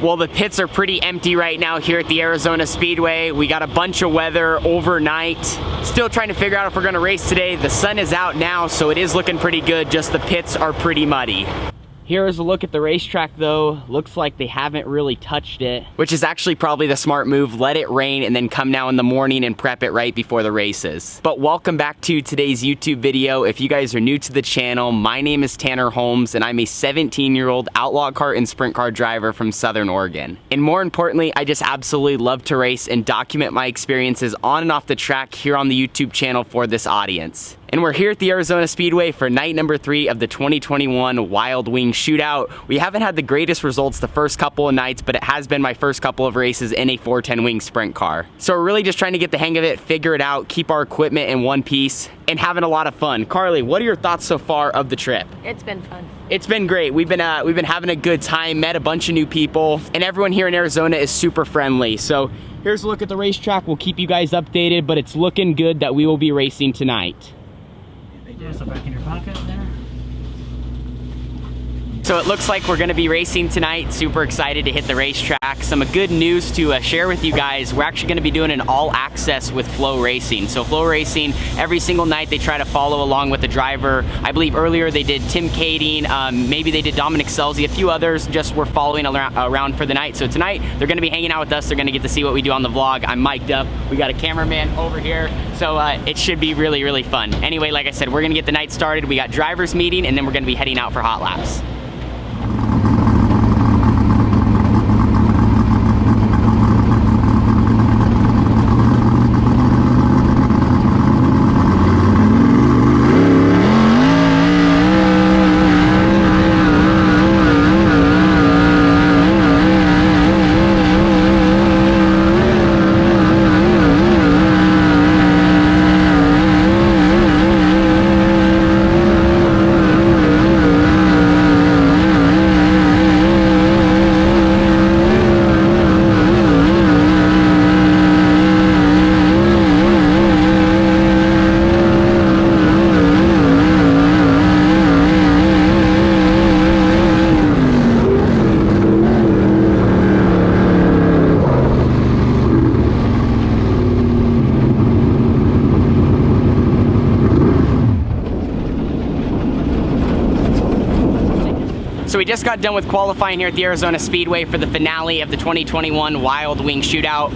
Well, the pits are pretty empty right now here at the Arizona Speedway. We got a bunch of weather overnight. Still trying to figure out if we're gonna race today. The sun is out now, so it is looking pretty good, just the pits are pretty muddy. Here is a look at the racetrack though. Looks like they haven't really touched it, which is actually probably the smart move. Let it rain and then come now in the morning and prep it right before the races. But welcome back to today's YouTube video. If you guys are new to the channel, my name is Tanner Holmes and I'm a 17-year-old outlaw kart and sprint car driver from Southern Oregon. And more importantly, I just absolutely love to race and document my experiences on and off the track here on the YouTube channel for this audience. And we're here at the Arizona Speedway for night number 3 of the 2021 Wild Wing Shootout. We haven't had the greatest results the first couple of nights, but it has been my first couple of races in a 410 wing sprint car. So we're really just trying to get the hang of it, figure it out, keep our equipment in one piece, and having a lot of fun. Carly, what are your thoughts so far of the trip? It's been fun. It's been great. We've been having a good time, met a bunch of new people, and everyone here in Arizona is super friendly. So here's a look at the racetrack. We'll keep you guys updated, but it's looking good that we will be racing tonight. So back in your pocket there. So it looks like we're gonna be racing tonight. Super excited to hit the racetrack. Some good news to share with you guys. We're actually gonna be doing an all access with Flow Racing. So Flow Racing, every single night they try to follow along with the driver. I believe earlier they did Tim Kading, maybe they did Dominic Selzy, a few others just were following around for the night. So tonight they're gonna be hanging out with us. They're gonna get to see what we do on the vlog. I'm mic'd up. We got a cameraman over here. So it should be really, really fun. Anyway, like I said, we're gonna get the night started. We got drivers meeting and then we're gonna be heading out for hot laps. So we just got done with qualifying here at the Arizona Speedway for the finale of the 2021 Wild Wing Shootout.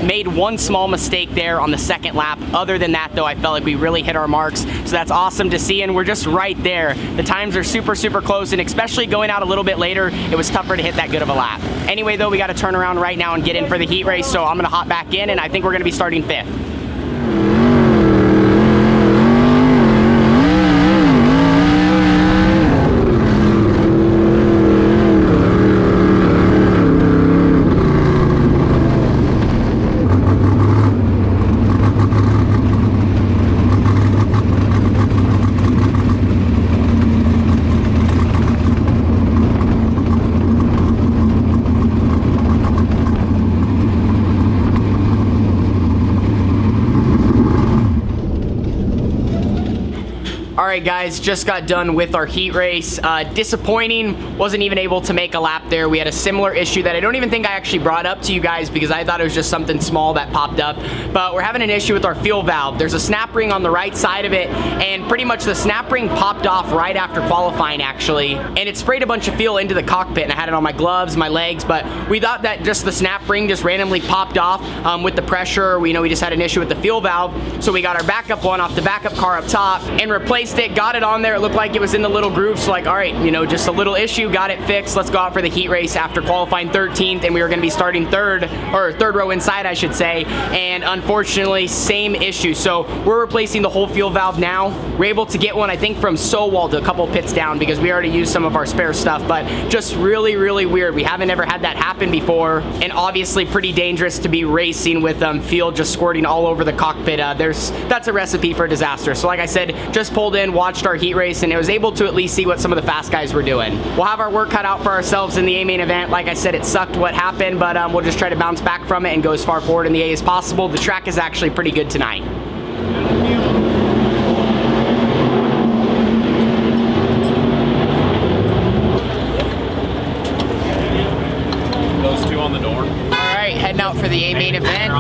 Made one small mistake there on the second lap. Other than that though, I felt like we really hit our marks. So that's awesome to see and we're just right there. The times are super, super close and especially going out a little bit later, it was tougher to hit that good of a lap. Anyway though, we got to turn around right now and get in for the heat race. So I'm gonna hop back in and I think we're gonna be starting 5th. All right guys, just got done with our heat race. Disappointing, wasn't even able to make a lap there. We had a similar issue that I don't even think I actually brought up to you guys because I thought it was just something small that popped up, but we're having an issue with our fuel valve. There's a snap ring on the right side of it and pretty much the snap ring popped off right after qualifying actually, and it sprayed a bunch of fuel into the cockpit and I had it on my gloves, my legs, but we thought that just the snap ring just randomly popped off with the pressure. We just had an issue with the fuel valve, so we got our backup one off the backup car up top and replaced it, got it on there. It looked like it was in the little groove, so like, all right, just a little issue, got it fixed. Let's go out for the heat race after qualifying 13th, and we were gonna be starting third row inside, I should say, and unfortunately, same issue. So we're replacing the whole fuel valve now. We're able to get one, I think, from Sowald a couple pits down because we already used some of our spare stuff, but just really, really weird. We haven't ever had that happen before, and obviously pretty dangerous to be racing with fuel just squirting all over the cockpit. That's a recipe for disaster. So like I said, just pulled in, watched our heat race, and I was able to at least see what some of the fast guys were doing. We'll have our work cut out for ourselves in the A main event. Like I said, it sucked what happened, but we'll just try to bounce back from it and go as far forward in the A as possible. The track is actually pretty good tonight. the door. All right, heading out for the A main event.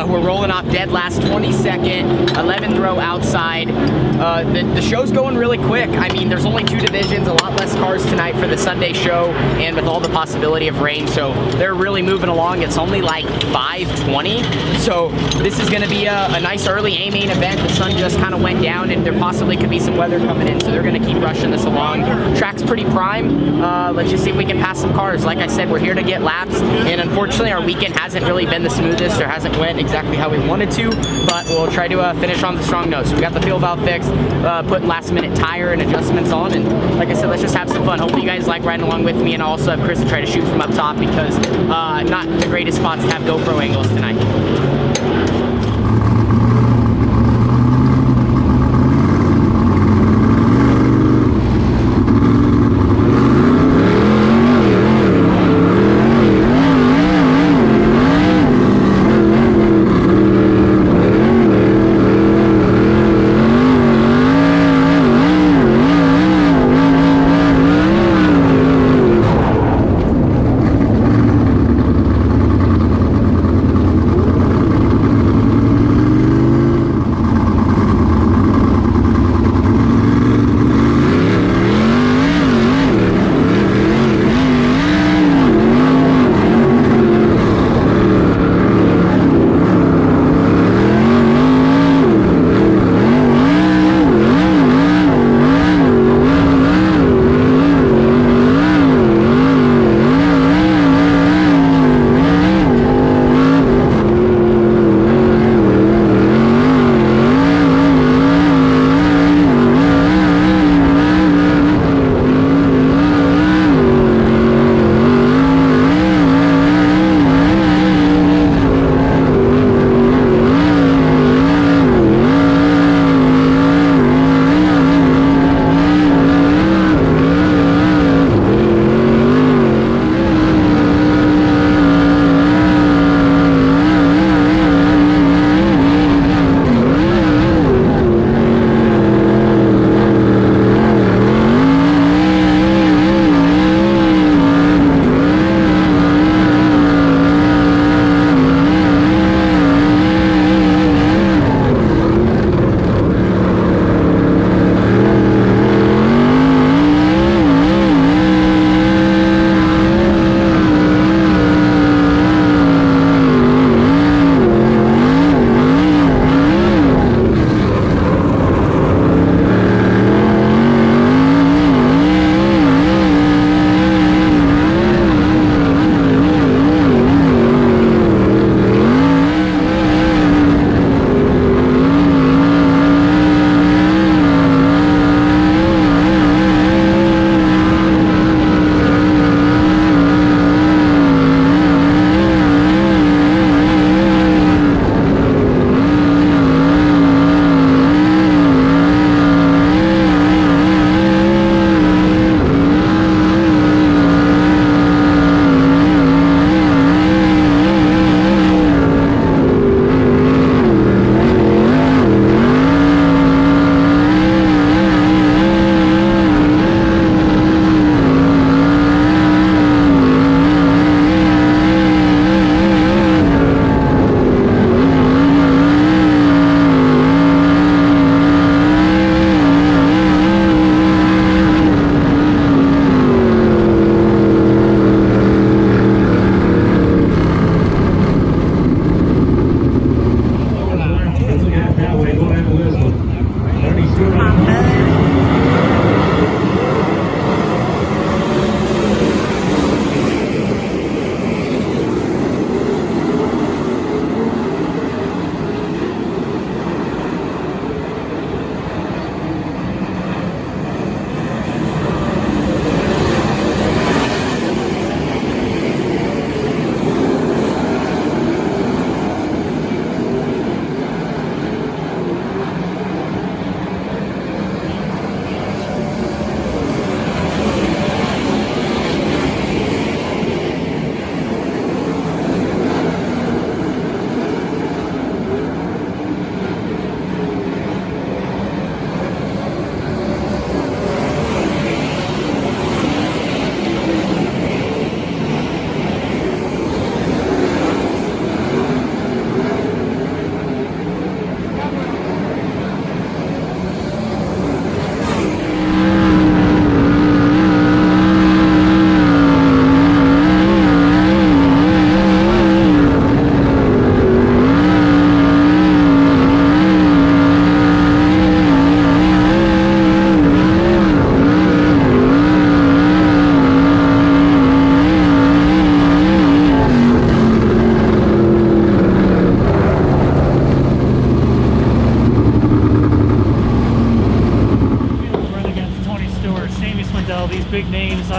We're rolling off dead last 22nd, 11th row outside. The show's going really quick. I mean, there's only 2 divisions, a lot less cars tonight for the Sunday show, and with all the possibility of rain, so they're really moving along. It's only like 5:20, so this is going to be a nice early A main event. The sun just kind of went down, and there possibly could be some weather coming in, so they're going to keep rushing this along. Track's pretty prime. Let's just see if we can pass some cars. Like I said, we're here to get laps, and unfortunately our weekend hasn't really been the smoothest, or hasn't went exactly how we wanted to, but we'll try to finish on the strong note. So we got the fuel valve fixed, putting last minute tire and adjustments on, and like I said, let's just have some fun. Hopefully you guys like riding along with me, and I'll also have Chris to try to shoot from up top, because not the greatest spots to have GoPro angles tonight.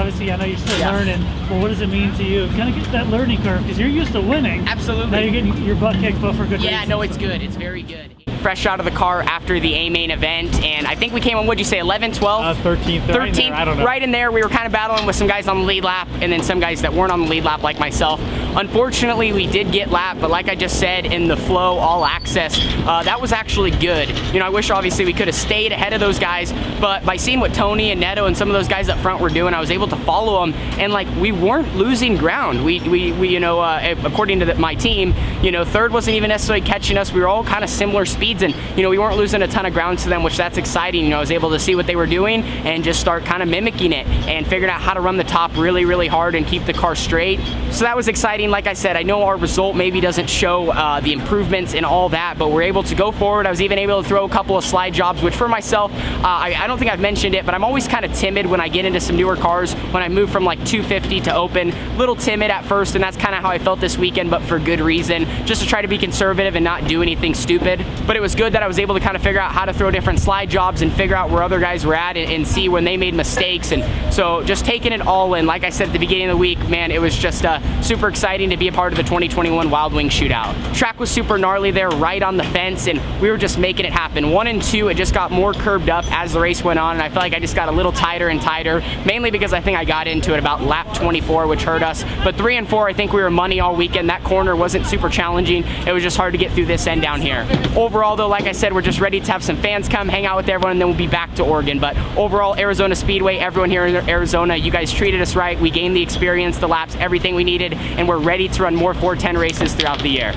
obviously I know you're still Yeah. learning, but what does it mean to you? Kind of get that learning curve, because you're used to winning. Absolutely. Now you're getting your butt kicked, but for good Yeah, reason. no, it's good. It's very good. Fresh out of the car after the A main event, and I think we came on, what'd you say, 11th, 12th? 13th, 13th, I don't know. right in there. We were kind of battling with some guys on the lead lap, and then some guys that weren't on the lead lap like myself. Unfortunately, we did get lapped, but like I just said, in the flow, all access, that was actually good. You know, I wish obviously we could have stayed ahead of those guys, but by seeing what Tony and Neto and some of those guys up front were doing, I was able to follow them, and like, we weren't losing ground. We you know, according to my team, you know, third wasn't even necessarily catching us. We were all kind of similar speeds, and you know, we weren't losing a ton of ground to them, which that's exciting. You know, I was able to see what they were doing and just start kind of mimicking it and figuring out how to run the top really, really hard and keep the car straight. So that was exciting. Like I said, I know our result maybe doesn't show the improvements and all that, but we're able to go forward. I was even able to throw a couple of slide jobs, which for myself, I don't think I've mentioned it, but I'm always kind of timid when I get into some newer cars. When I move from like 250 to open, little timid at first, and that's kind of how I felt this weekend, but for good reason, just to try to be conservative and not do anything stupid. But it was good that I was able to kind of figure out how to throw different slide jobs and figure out where other guys were at and see when they made mistakes. And so just taking it all in, like I said at the beginning of the week, man, it was just super exciting to be a part of the 2021 Wild Wing Shootout. Track was super gnarly there, right on the fence, and we were just making it happen. 1 and 2, it just got more curved up as the race went on, and I feel like I just got a little tighter and tighter, mainly because I think I got into it about lap 24, which hurt us. But 3 and 4, I think we were money all weekend. That corner wasn't super challenging. It was just hard to get through this end down here. Overall though, like I said, we're just ready to have some fans come, hang out with everyone, and then we'll be back to Oregon. But overall, Arizona Speedway, everyone here in Arizona, you guys treated us right. We gained the experience, the laps, everything we needed, and we're ready to run more 410 races throughout the year.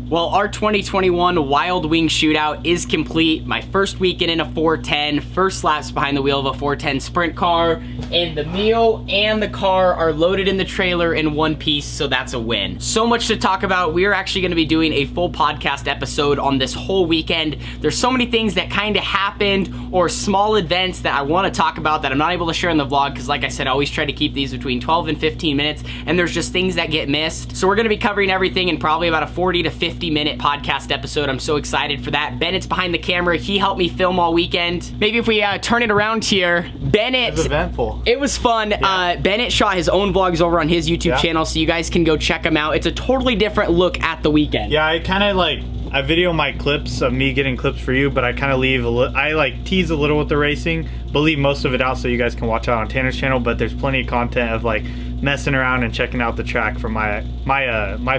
Well, our 2021 Wild Wing Shootout is complete. My first weekend in a 410, first laps behind the wheel of a 410 sprint car, and the meal and the car are loaded in the trailer in one piece, so that's a win. So much to talk about. We are actually gonna be doing a full podcast episode on this whole weekend. There's so many things that kind of happened or small events that I wanna talk about that I'm not able to share in the vlog, because like I said, I always try to keep these between 12 and 15 minutes, and there's just things that get missed. So we're gonna be covering everything in probably about a 40 to 50-minute podcast episode. I'm so excited for that. Bennett's behind the camera. He helped me film all weekend. Maybe if we turn it around here, Bennett. It was eventful. It was fun. Yeah. Bennett shot his own vlogs over on his YouTube channel, so you guys can go check them out. It's a totally different look at the weekend. Yeah, I kind of like, I video my clips of me getting clips for you, but I kind of leave I like tease a little with the racing, but leave most of it out so you guys can watch out on Tanner's channel. But there's plenty of content of like messing around and checking out the track from my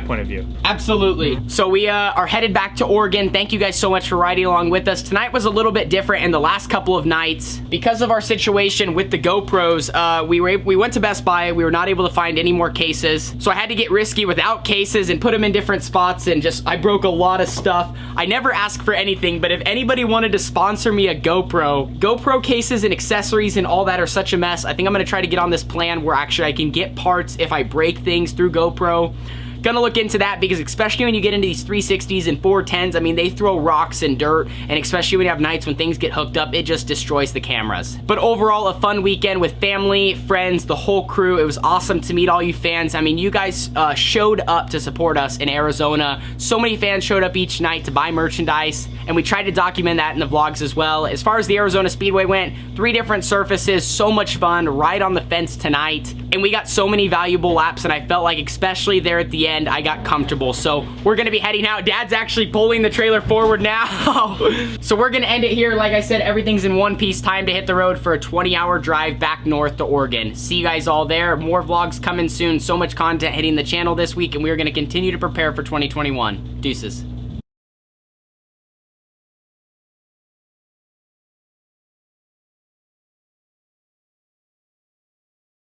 point of view. Absolutely. So we are headed back to Oregon. Thank you guys so much for riding along with us. Tonight was a little bit different in the last couple of nights. Because of our situation with the GoPros, we went to Best Buy. We were not able to find any more cases. So I had to get risky without cases and put them in different spots, and just, I broke a lot of stuff. I never ask for anything, but if anybody wanted to sponsor me a GoPro cases and accessories and all that are such a mess, I think I'm gonna try to get on this plan where actually I can get parts if I break things through GoPro. Gonna look into that, because especially when you get into these 360s and 410s, I mean, they throw rocks and dirt, and especially when you have nights when things get hooked up, it just destroys the cameras. But overall, a fun weekend with family, friends, the whole crew. It was awesome to meet all you fans. I mean, you guys showed up to support us in Arizona. So many fans showed up each night to buy merchandise, and we tried to document that in the vlogs as well. As far as the Arizona Speedway went, 3 different surfaces, so much fun, right on the fence tonight. And we got so many valuable laps, and I felt like, especially there at the end, I got comfortable. So we're gonna be heading out. Dad's actually pulling the trailer forward now. So we're gonna end it here. Like I said, everything's in one piece. Time to hit the road for a 20-hour drive back north to Oregon. See you guys all there. More vlogs coming soon. So much content hitting the channel this week, and we're gonna continue to prepare for 2021. Deuces.